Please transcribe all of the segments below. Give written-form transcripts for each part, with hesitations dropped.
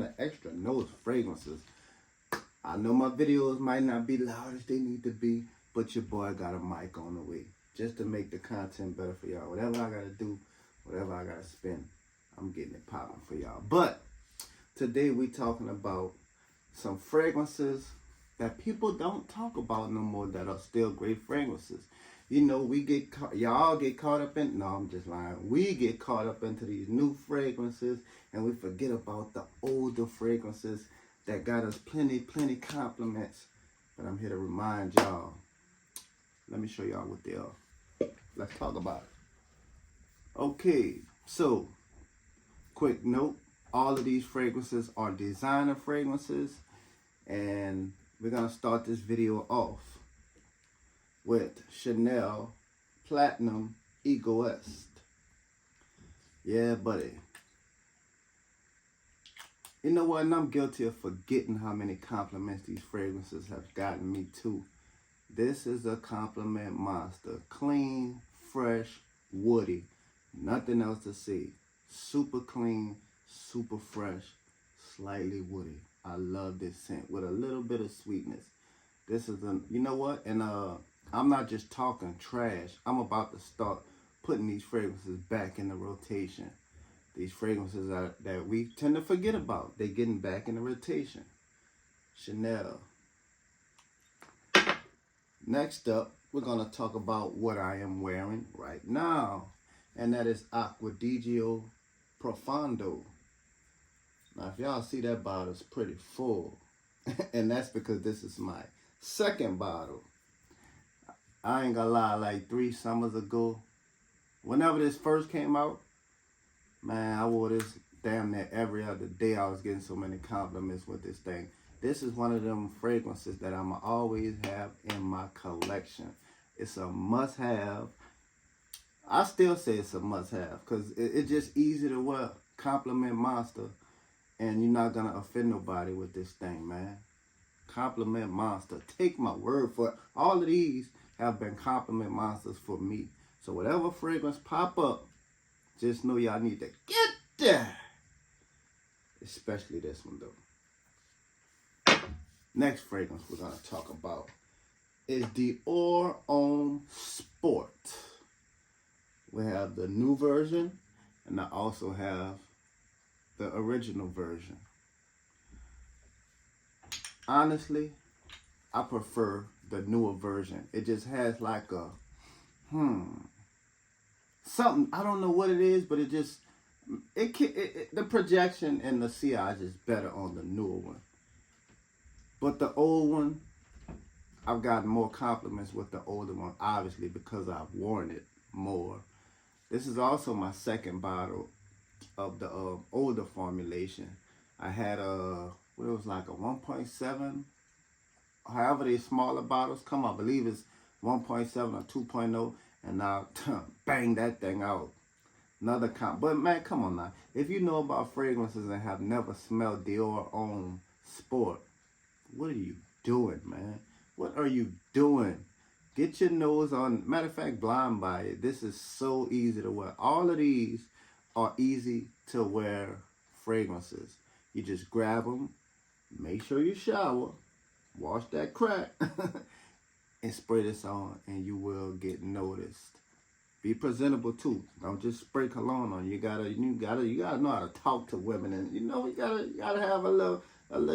the extra nose fragrances. I know my videos might not be loud as they need to be, but your boy got a mic on the way just to make the content better for y'all. Whatever I gotta do, whatever I gotta spend, I'm getting it popping for y'all. But today we talking about some fragrances that people don't talk about no more that are still great fragrances. You know, y'all get caught up in, no, I'm just lying. We get caught up into these new fragrances and we forget about the older fragrances that got us plenty compliments. But I'm here to remind y'all. Let me show y'all what they are. Let's talk about it. Okay, so quick note, all of these fragrances are designer fragrances, and we're gonna start this video off with Chanel Platinum Ecosed. Yeah, buddy. You know what? And I'm guilty of forgetting how many compliments these fragrances have gotten me too. This is a compliment monster. Clean, fresh, woody. Nothing else to say. Super clean, super fresh, slightly woody. I love this scent with a little bit of sweetness. This is you know what? And I'm not just talking trash. I'm about to start putting these fragrances back in the rotation. These fragrances that we tend to forget about. They're getting back in the rotation. Chanel. Next up, we're going to talk about what I am wearing right now. And that is Acqua Di Gio Profumo. Now, if y'all see that bottle, it's pretty full. And that's because this is my second bottle. I ain't gonna lie, like 3 summers ago, whenever this first came out, man, I wore this damn near every other day. I was getting so many compliments with this thing. This is one of them fragrances that I'ma always have in my collection. It's a must-have. I still say it's a must-have because it's just easy to wear. Compliment monster, and you're not gonna offend nobody with this thing, man. Compliment monster. Take my word for it. All of these have been compliment monsters for me. So whatever fragrance pop up, just know y'all need to get there. Especially this one though. Next fragrance we're gonna talk about is Dior Homme Sport. We have the new version, and I also have the original version. Honestly, I prefer the newer version. It just has like a something, I don't know what it is, but the projection and the sillage is better on the newer one. But the old one, I've gotten more compliments with the older one, obviously because I've worn it more. This is also my second bottle of the older formulation. I had it was like a 1.7, however these smaller bottles come, I believe it's 1.7 or 2.0, and now bang that thing out. Another but man, come on now. If you know about fragrances and have never smelled Dior Homme Sport, what are you doing, man? What are you doing? Get your nose on, matter of fact, blind buy it. This is so easy to wear. All of these are easy to wear fragrances. You just grab them, make sure you shower, wash that crack, and spray this on, and you will get noticed. Be presentable too. Don't just spray cologne on. You gotta know how to talk to women, and you gotta have a little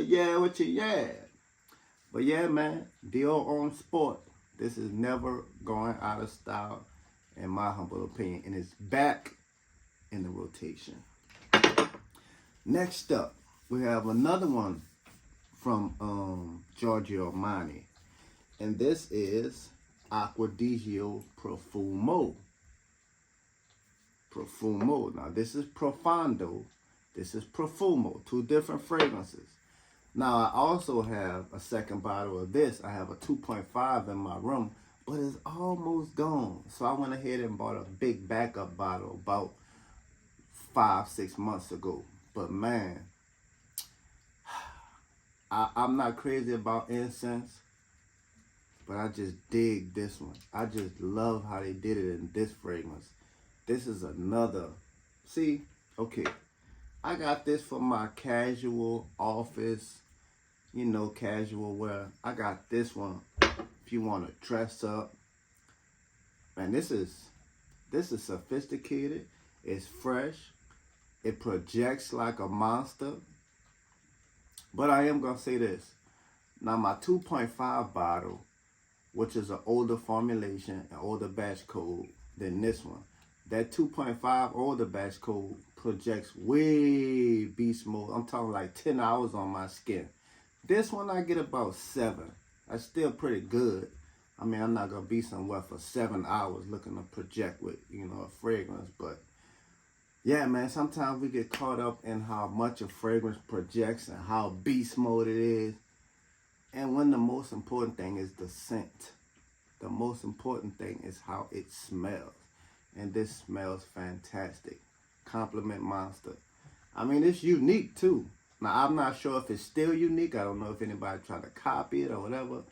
yeah with your yeah. But yeah, man, Dior Homme Sport. This is never going out of style, in my humble opinion, and it's back in the rotation. Next up, we have another one from Giorgio Armani, and this is Acqua Di Gio Profumo. Profumo. Now this is Profumo. This is Profumo. 2 different fragrances. Now I also have a second bottle of this. I have a 2.5 in my room, but it's almost gone. So I went ahead and bought a big backup bottle about 5-6 months ago. But man, I'm not crazy about incense, but I just dig this one. I just love how they did it in this fragrance. This is another, see, okay, I got this for my casual office, you know, casual wear. I got this one if you want to dress up. Man, this is sophisticated. It's fresh. It projects like a monster. But I am gonna say this. Now my 2.5 bottle, which is an older formulation, an older batch code than this one. That 2.5 older batch code projects way beast mode. I'm talking like 10 hours on my skin. This one I get about 7. That's still pretty good. I mean, I'm not gonna be somewhere for 7 hours looking to project with, you know, a fragrance. But yeah, man, sometimes we get caught up in how much a fragrance projects and how beast mode it is. And when the most important thing is the scent. The most important thing is how it smells. And this smells fantastic. Compliment Monster. I mean, it's unique too. Now, I'm not sure if it's still unique. I don't know if anybody tried to copy it or whatever.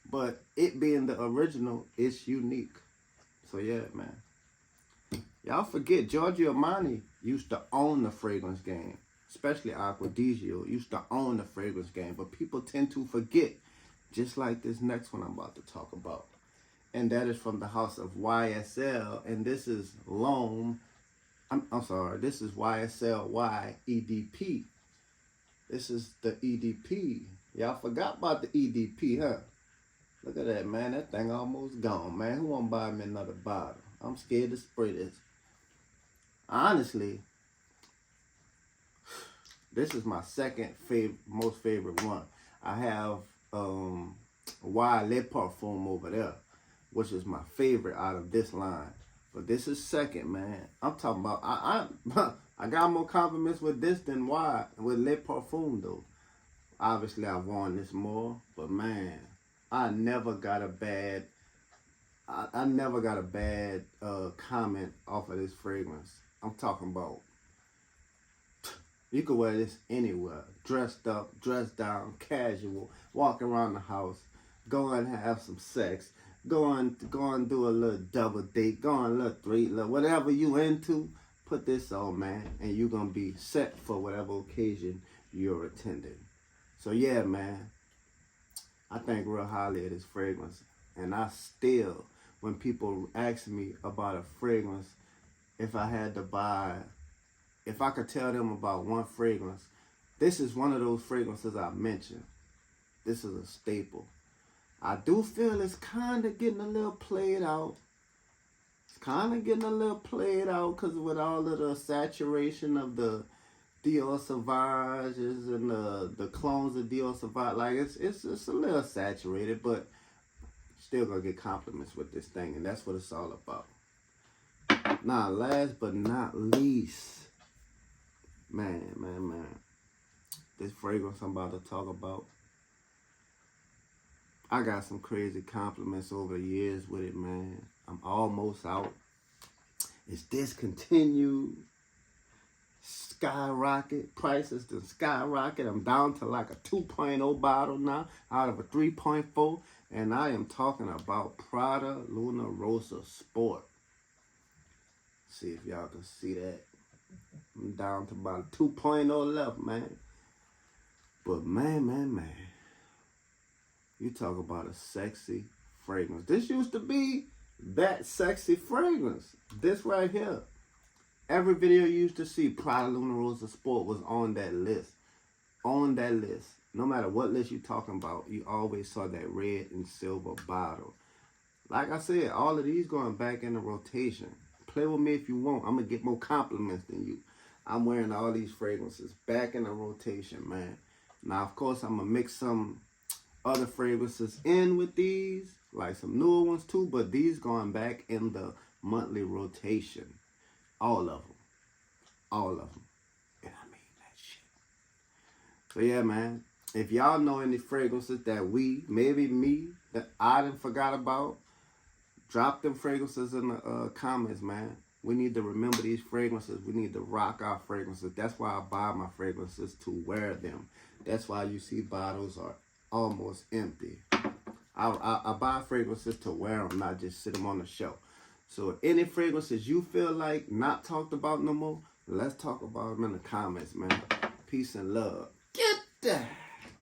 But it being the original, it's unique. So yeah, man. Y'all forget, Giorgio Armani used to own the fragrance game. Especially Acqua Di Gio used to own the fragrance game. But people tend to forget. Just like this next one I'm about to talk about. And that is from the house of YSL. And this is L'Homme. I'm sorry. This is YSL EDP. This is the EDP. Y'all forgot about the EDP, huh? Look at that, man. That thing almost gone, man. Who want to buy me another bottle? I'm scared to spray this. Honestly, this is my second most favorite one. I have Le Parfum over there, which is my favorite out of this line. But this is second, man. I'm talking about, I got more compliments with this than with Le Parfum, though. Obviously, I've worn this more, but man, I never got a bad, comment off of this fragrance. I'm talking about, you can wear this anywhere. Dressed up, dressed down, casual, walk around the house, go and have some sex, go and do a little double date, go on a little three, whatever you into, put this on, man, and you're going to be set for whatever occasion you're attending. So yeah, man, I think real highly of this fragrance. And I still, when people ask me about a fragrance, if I could tell them about one fragrance, this is one of those fragrances I mentioned. This is a staple. I do feel it's kind of getting a little played out. It's kind of getting a little played out because with all of the saturation of the Dior Sauvages and the clones of Dior Sauvage, like it's a little saturated, but still gonna get compliments with this thing, and that's what it's all about. Now, last but not least, man, this fragrance I'm about to talk about, I got some crazy compliments over the years with it, man. I'm almost out. It's discontinued. Skyrocket. Prices to skyrocket. I'm down to like a 2.0 bottle now out of a 3.4. And I am talking about Prada Luna Rossa Sport. See if y'all can see that. I'm down to about a 2.0 left, man. But man. You talk about a sexy fragrance. This used to be that sexy fragrance. This right here. Every video you used to see, Prada Luna Rossa Sport was on that list. On that list. No matter what list you're talking about, you always saw that red and silver bottle. Like I said, all of these going back in the rotation. Play with me if you want. I'm going to get more compliments than you. I'm wearing all these fragrances back in the rotation, man. Now, of course, I'm going to mix some other fragrances in with these, like some newer ones too, but these going back in the monthly rotation. All of them. All of them. And I mean that shit. So yeah, man. If y'all know any fragrances that maybe me, that I done forgot about, drop them fragrances in the comments, man. We need to remember these fragrances. We need to rock our fragrances. That's why I buy my fragrances, to wear them. That's why you see bottles are almost empty. I buy fragrances to wear them, not just sit them on the shelf. So any fragrances you feel like not talked about no more, Let's talk about them in the comments, man. Peace and love. Get that.